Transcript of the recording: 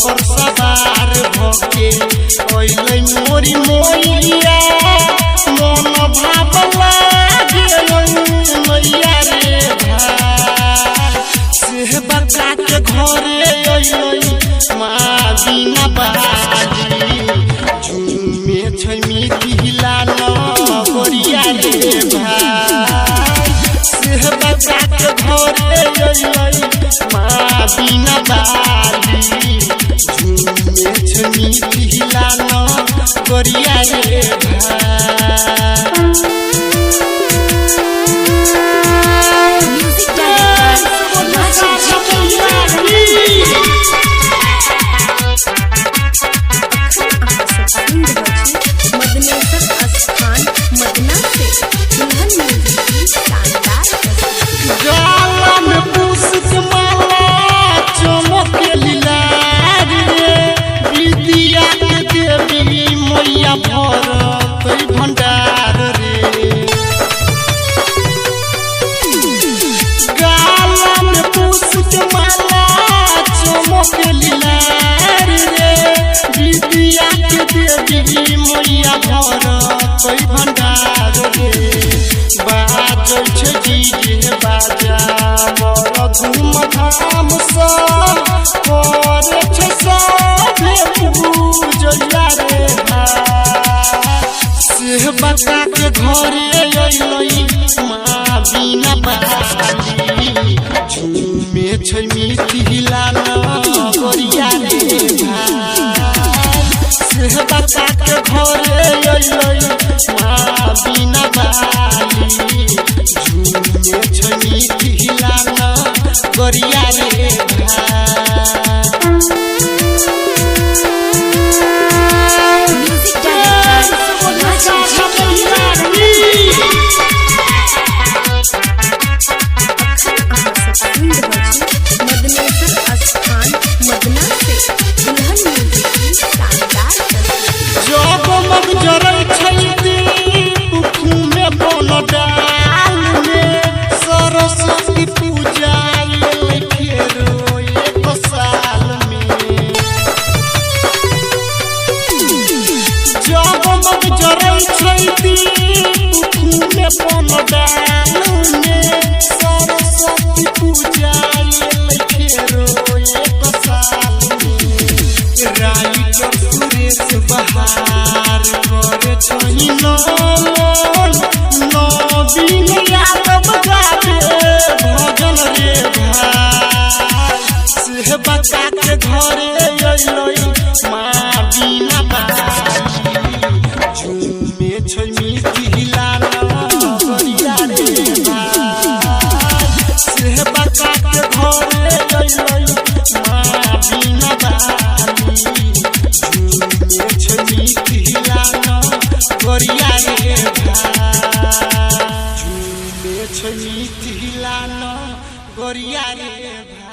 पर सवार भके ओइलै मोरी मोइया मन भावला मैया रे भाई से बच्चा के घरे ओइलै माँ बिना बाली झूमे छै मिथिला नगरिया रे भाई से बच्चा के घरे ओइलै माँ बिना बाली झूमे छै मिथिला नगरिया रे भाई। भंडार रे गाला में पुष्प माला चमक लीलार रे विद्या के देवी मैया भरत भंडार रे बाजै छै डीजे बाजा मोर धूम धाम सँ करे छै सभे पूजैया रे से बच्चा के घरे ओइलै माँ बिना बाली झूमे छै मिथिला नगरिया रे भाई से बच्चा के घरे ओइलै माँ बिना बाली झूमे छै मिथिला नगरिया रे भाई। सरस्वती पूजा फेरो एक साल में जगमग जरै छै में पन डाल में सरस्वती पूजा फेरो एक साल में राइटर सुरेश बहार करे छै नवीन यादव गावे भजन रे भाई से बच्चा के घरे ओइलै माँ बिना बाली झूमे छै मिथिला नगरिया रे भाई से बच्चा के घरे ओइलै माँ बिना बाली झूमे छै मिथिला नगरिया रे भाई झूमे छै मिथिला नगरिया रे भाई।